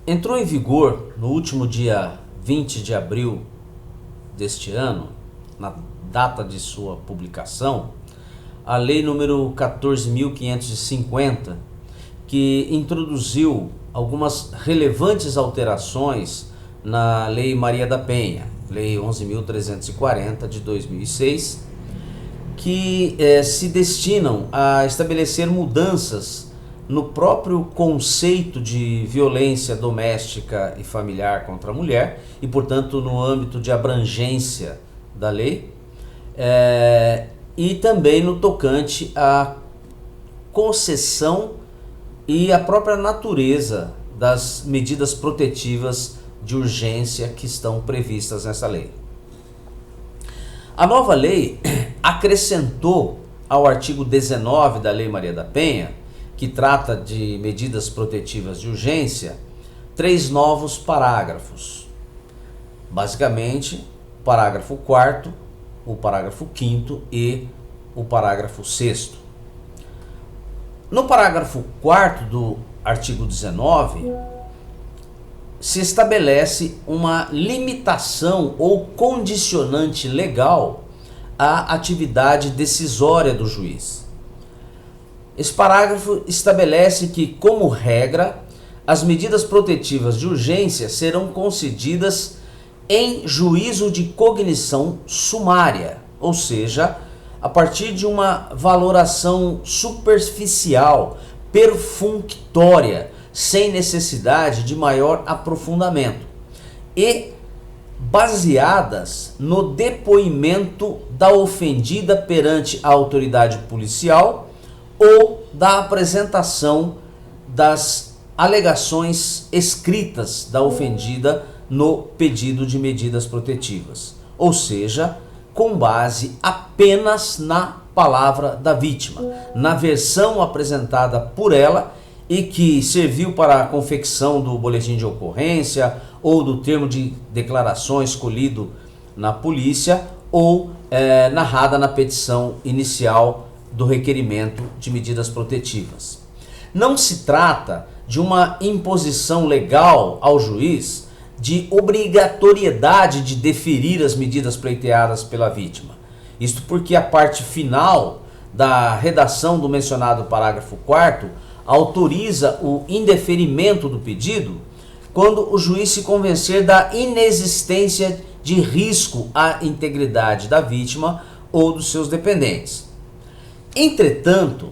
Entrou em vigor no último dia 20 de abril deste ano, na data de sua publicação, a Lei número 14.550, que introduziu algumas relevantes alterações na Lei Maria da Penha, Lei 11.340 de 2006, que se destinam a estabelecer mudanças no próprio conceito de violência doméstica e familiar contra a mulher e, portanto, no âmbito de abrangência da lei, e também no tocante à concessão e à própria natureza das medidas protetivas de urgência que estão previstas nessa lei. A nova lei acrescentou ao artigo 19 da Lei Maria da Penha, que trata de medidas protetivas de urgência, 3 novos parágrafos. Basicamente, o parágrafo 4º, o parágrafo 5º e o parágrafo 6º. No parágrafo 4º do artigo 19, se estabelece uma limitação ou condicionante legal à atividade decisória do juiz. Esse parágrafo estabelece que, como regra, as medidas protetivas de urgência serão concedidas em juízo de cognição sumária, ou seja, a partir de uma valoração superficial, perfunctória, sem necessidade de maior aprofundamento, e baseadas no depoimento da ofendida perante a autoridade policial ou da apresentação das alegações escritas da ofendida no pedido de medidas protetivas, ou seja, com base apenas na palavra da vítima, na versão apresentada por ela e que serviu para a confecção do boletim de ocorrência ou do termo de declaração escolhido na polícia ou narrada na petição inicial do requerimento de medidas protetivas. Não se trata de uma imposição legal ao juiz de obrigatoriedade de deferir as medidas pleiteadas pela vítima. Isto porque a parte final da redação do mencionado parágrafo 4º autoriza o indeferimento do pedido quando o juiz se convencer da inexistência de risco à integridade da vítima ou dos seus dependentes. Entretanto,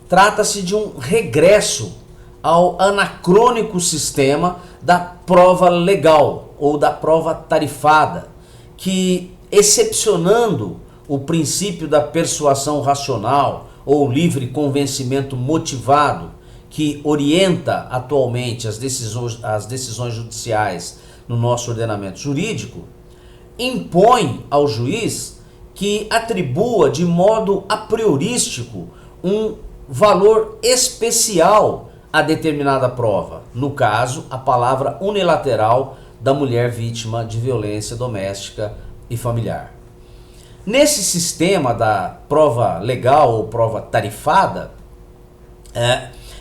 trata-se de um regresso ao anacrônico sistema da prova legal ou da prova tarifada, que, excepcionando o princípio da persuasão racional ou livre convencimento motivado, que orienta atualmente as decisões judiciais no nosso ordenamento jurídico, impõe ao juiz que atribua de modo a priorístico um valor especial a determinada prova, no caso, a palavra unilateral da mulher vítima de violência doméstica e familiar. Nesse sistema da prova legal ou prova tarifada,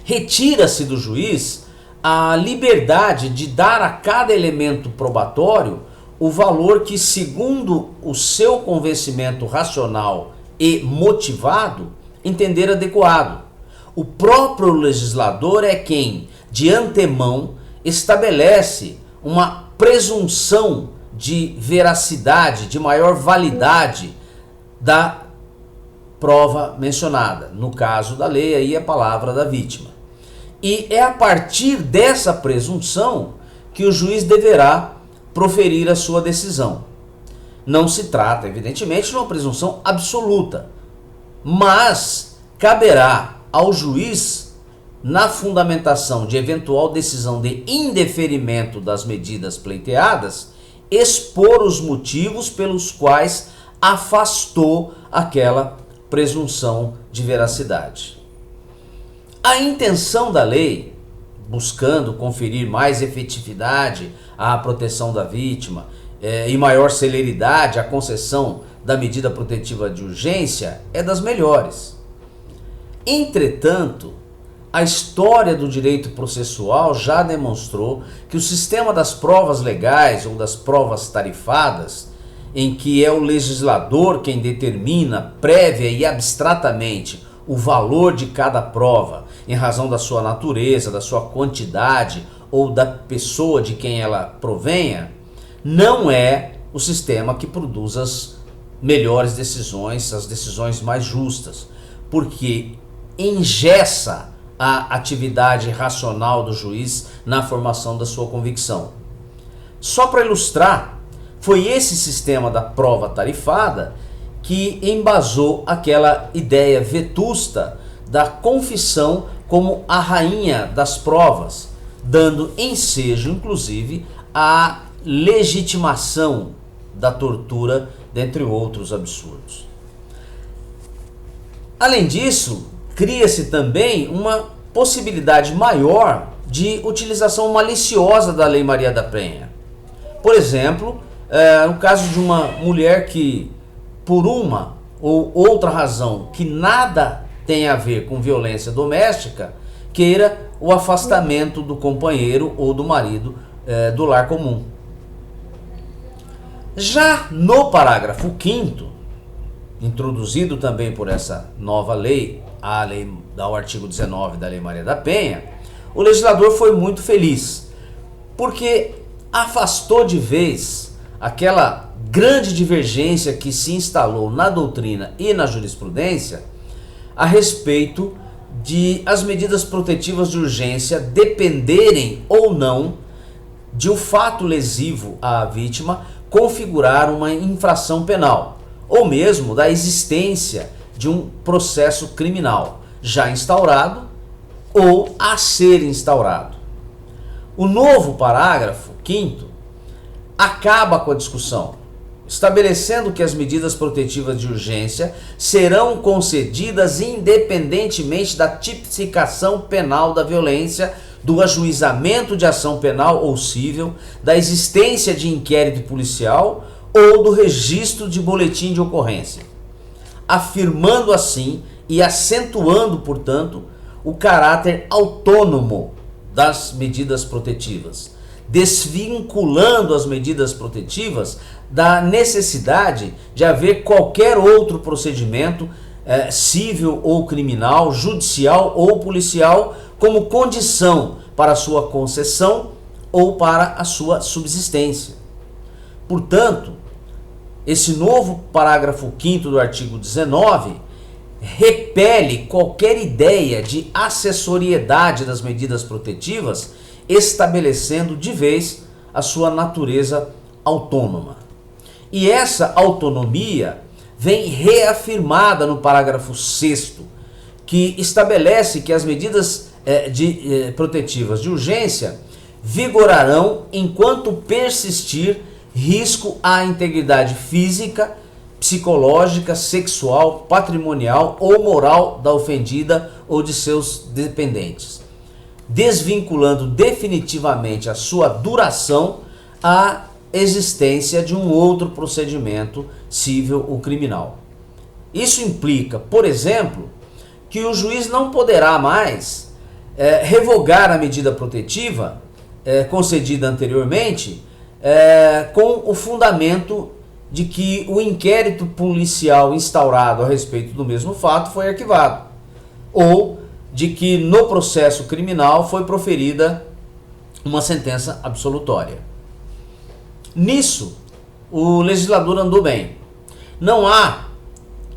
retira-se do juiz a liberdade de dar a cada elemento probatório o valor que, segundo o seu convencimento racional e motivado, entender adequado. O próprio legislador é quem, de antemão, estabelece uma presunção de veracidade, de maior validade da prova mencionada. No caso da lei, aí é a palavra da vítima. E é a partir dessa presunção que o juiz deverá proferir a sua decisão. Não se trata, evidentemente, de uma presunção absoluta, mas caberá ao juiz, na fundamentação de eventual decisão de indeferimento das medidas pleiteadas, expor os motivos pelos quais afastou aquela presunção de veracidade. A intenção da lei, buscando conferir mais efetividade à proteção da vítima e maior celeridade à concessão da medida protetiva de urgência, é das melhores. Entretanto, a história do direito processual já demonstrou que o sistema das provas legais ou das provas tarifadas, em que é o legislador quem determina prévia e abstratamente o valor de cada prova, em razão da sua natureza, da sua quantidade ou da pessoa de quem ela provenha, não é o sistema que produz as melhores decisões, as decisões mais justas, porque engessa a atividade racional do juiz na formação da sua convicção. Só para ilustrar, foi esse sistema da prova tarifada que embasou aquela ideia vetusta da confissão como a rainha das provas, dando ensejo, inclusive, à legitimação da tortura, dentre outros absurdos. Além disso, cria-se também uma possibilidade maior de utilização maliciosa da Lei Maria da Penha. Por exemplo, no caso de uma mulher que, por uma ou outra razão que nada tem a ver com violência doméstica, queira o afastamento do companheiro ou do marido do lar comum. Já no parágrafo 5º, introduzido também por essa nova lei, ao artigo 19 da Lei Maria da Penha, o legislador foi muito feliz, porque afastou de vez aquela grande divergência que se instalou na doutrina e na jurisprudência a respeito de as medidas protetivas de urgência dependerem ou não de o fato lesivo à vítima configurar uma infração penal, ou mesmo da existência de um processo criminal já instaurado ou a ser instaurado. O novo parágrafo 5º acaba com a discussão, estabelecendo que as medidas protetivas de urgência serão concedidas independentemente da tipificação penal da violência, do ajuizamento de ação penal ou civil, da existência de inquérito policial ou do registro de boletim de ocorrência, afirmando assim e acentuando, portanto, o caráter autônomo das medidas protetivas, desvinculando as medidas protetivas da necessidade de haver qualquer outro procedimento civil ou criminal, judicial ou policial, como condição para a sua concessão ou para a sua subsistência. Portanto, esse novo parágrafo 5º do artigo 19 repele qualquer ideia de acessoriedade das medidas protetivas, estabelecendo de vez a sua natureza autônoma. E essa autonomia vem reafirmada no parágrafo 6º, que estabelece que as medidas protetivas de urgência vigorarão enquanto persistir risco à integridade física, psicológica, sexual, patrimonial ou moral da ofendida ou de seus dependentes, desvinculando definitivamente a sua duração à existência de um outro procedimento civil ou criminal. Isso implica, por exemplo, que o juiz não poderá mais revogar a medida protetiva concedida anteriormente com o fundamento de que o inquérito policial instaurado a respeito do mesmo fato foi arquivado, ou de que no processo criminal foi proferida uma sentença absolutória. Nisso, o legislador andou bem. Não há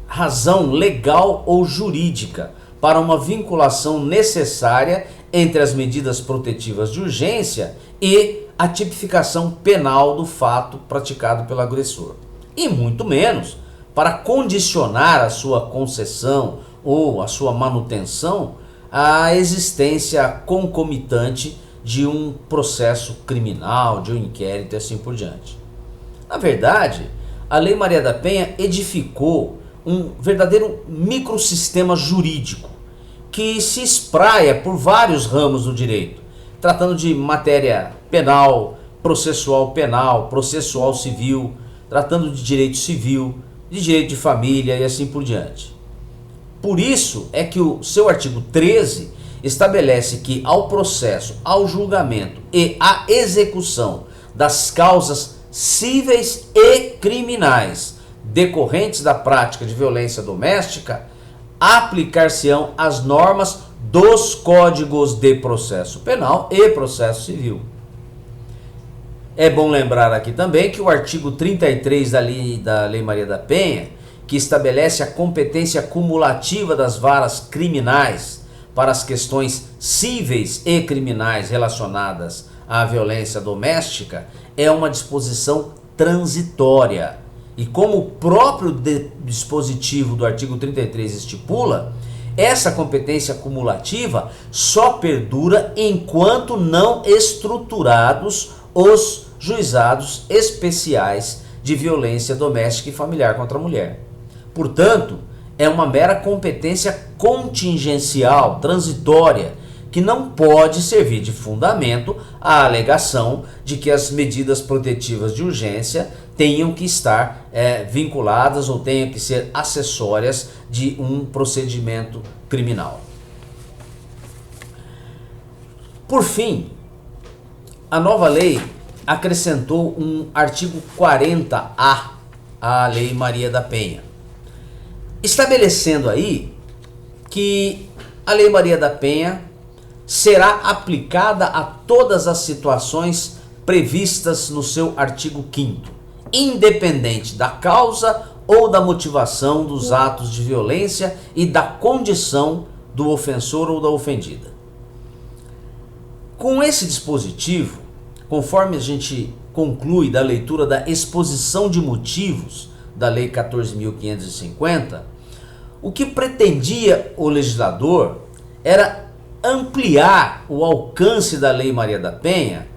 razão legal ou jurídica para uma vinculação necessária entre as medidas protetivas de urgência e a tipificação penal do fato praticado pelo agressor. E muito menos para condicionar a sua concessão ou a sua manutenção à existência concomitante de um processo criminal, de um inquérito e assim por diante. Na verdade, a Lei Maria da Penha edificou um verdadeiro microsistema jurídico que se espraia por vários ramos do direito, tratando de matéria penal, processual civil, tratando de direito civil, de direito de família e assim por diante. Por isso é que o seu artigo 13 estabelece que ao processo, ao julgamento e à execução das causas cíveis e criminais decorrentes da prática de violência doméstica, aplicar-se-ão as normas dos Códigos de Processo Penal e Processo Civil. É bom lembrar aqui também que o artigo 33 da Lei Maria da Penha, que estabelece a competência cumulativa das varas criminais para as questões cíveis e criminais relacionadas à violência doméstica, é uma disposição transitória. E como o próprio dispositivo do artigo 33 estipula, essa competência cumulativa só perdura enquanto não estruturados os juizados especiais de violência doméstica e familiar contra a mulher. Portanto, é uma mera competência contingencial, transitória, que não pode servir de fundamento à alegação de que as medidas protetivas de urgência tenham que estar vinculadas ou tenham que ser acessórias de um procedimento criminal. Por fim, a nova lei acrescentou um artigo 40A à Lei Maria da Penha, estabelecendo aí que a Lei Maria da Penha será aplicada a todas as situações previstas no seu artigo 5º, independente da causa ou da motivação dos atos de violência e da condição do ofensor ou da ofendida. Com esse dispositivo, conforme a gente conclui da leitura da exposição de motivos da Lei 14.550, o que pretendia o legislador era ampliar o alcance da Lei Maria da Penha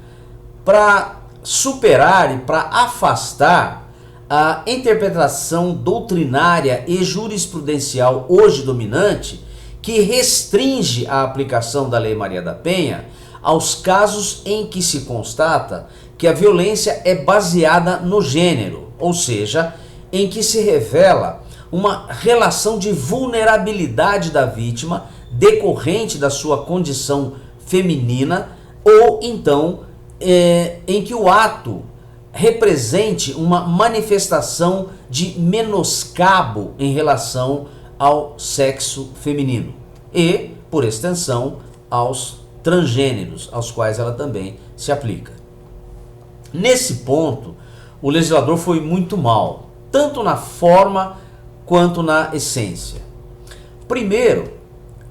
para superar e para afastar a interpretação doutrinária e jurisprudencial hoje dominante, que restringe a aplicação da Lei Maria da Penha aos casos em que se constata que a violência é baseada no gênero, ou seja, em que se revela uma relação de vulnerabilidade da vítima decorrente da sua condição feminina, ou então em que o ato represente uma manifestação de menoscabo em relação ao sexo feminino e, por extensão, aos transgêneros, aos quais ela também se aplica. Nesse ponto, o legislador foi muito mal, tanto na forma quanto na essência. Primeiro,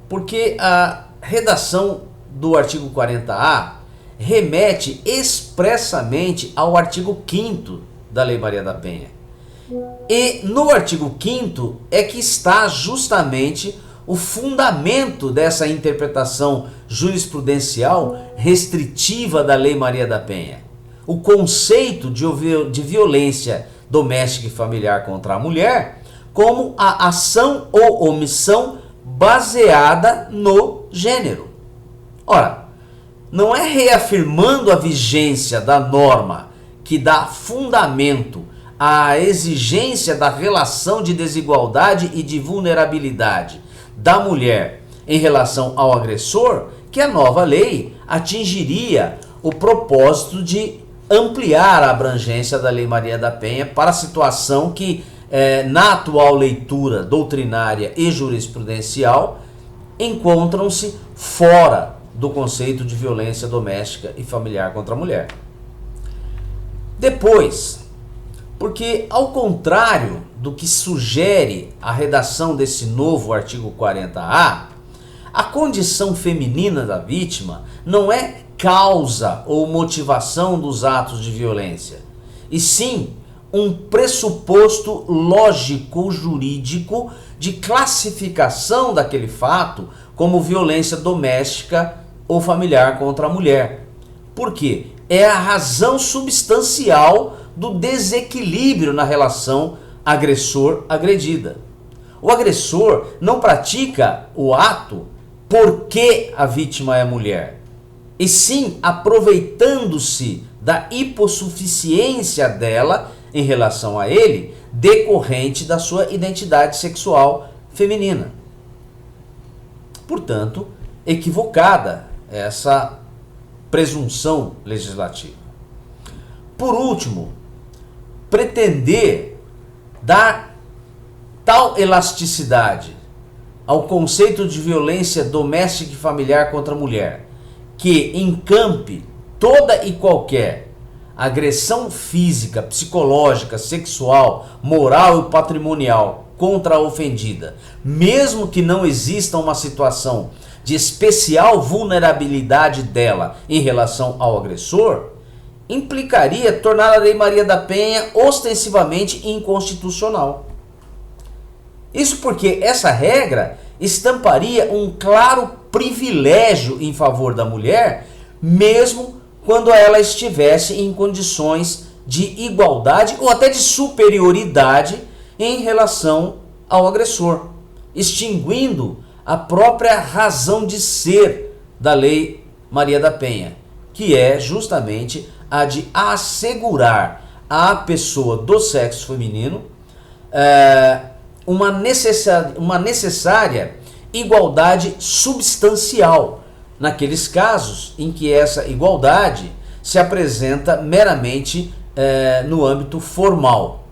porque a redação do artigo 40A remete expressamente ao artigo 5º da Lei Maria da Penha. E no artigo 5º é que está justamente o fundamento dessa interpretação jurisprudencial restritiva da Lei Maria da Penha. O conceito de violência doméstica e familiar contra a mulher como a ação ou omissão baseada no gênero. Ora, não é reafirmando a vigência da norma que dá fundamento à exigência da relação de desigualdade e de vulnerabilidade da mulher em relação ao agressor que a nova lei atingiria o propósito de ampliar a abrangência da Lei Maria da Penha para a situação que, na atual leitura doutrinária e jurisprudencial, encontram-se fora do conceito de violência doméstica e familiar contra a mulher. Depois, porque ao contrário do que sugere a redação desse novo artigo 40A, a condição feminina da vítima não é causa ou motivação dos atos de violência, e sim um pressuposto lógico-jurídico de classificação daquele fato como violência doméstica ou familiar contra a mulher. Por quê? É a razão substancial do desequilíbrio na relação agressor-agredida. O agressor não pratica o ato porque a vítima é mulher, e sim aproveitando-se da hipossuficiência dela em relação a ele, decorrente da sua identidade sexual feminina. Portanto, equivocada essa presunção legislativa. Por último, pretender dar tal elasticidade ao conceito de violência doméstica e familiar contra a mulher, que encampe toda e qualquer agressão física, psicológica, sexual, moral e patrimonial contra a ofendida, mesmo que não exista uma situação de especial vulnerabilidade dela em relação ao agressor, implicaria tornar a Lei Maria da Penha ostensivamente inconstitucional. Isso porque essa regra estamparia um claro privilégio em favor da mulher, mesmo quando ela estivesse em condições de igualdade ou até de superioridade em relação ao agressor, extinguindo a própria razão de ser da Lei Maria da Penha, que é justamente a de assegurar à pessoa do sexo feminino uma necessária igualdade substancial naqueles casos em que essa igualdade se apresenta meramente no âmbito formal.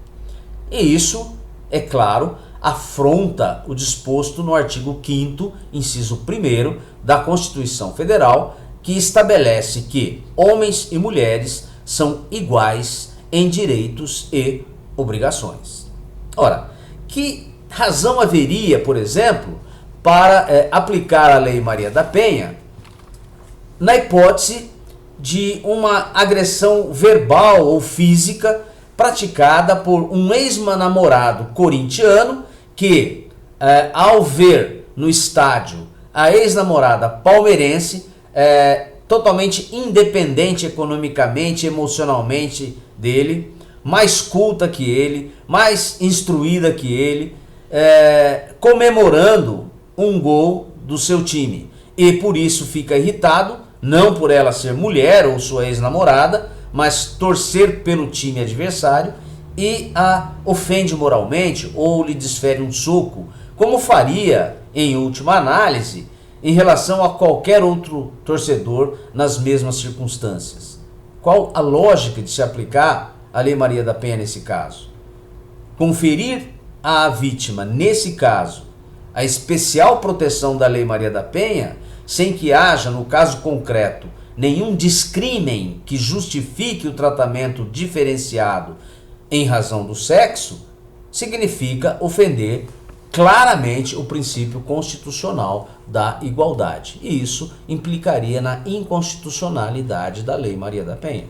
E isso, é claro, afronta o disposto no artigo 5º, inciso 1º da Constituição Federal, que estabelece que homens e mulheres são iguais em direitos e obrigações. Ora, que razão haveria, por exemplo, para aplicar a Lei Maria da Penha na hipótese de uma agressão verbal ou física praticada por um ex-namorado corintiano que, ao ver no estádio a ex-namorada palmeirense, totalmente independente economicamente, emocionalmente dele, mais culta que ele, mais instruída que ele, comemorando um gol do seu time. E por isso fica irritado, não por ela ser mulher ou sua ex-namorada, mas torcer pelo time adversário, e a ofende moralmente ou lhe desfere um soco, como faria, em última análise, em relação a qualquer outro torcedor nas mesmas circunstâncias. Qual a lógica de se aplicar a Lei Maria da Penha nesse caso? Conferir à vítima, nesse caso, a especial proteção da Lei Maria da Penha, sem que haja, no caso concreto, nenhum descrimen que justifique o tratamento diferenciado em razão do sexo, significa ofender claramente o princípio constitucional da igualdade. E isso implicaria na inconstitucionalidade da Lei Maria da Penha.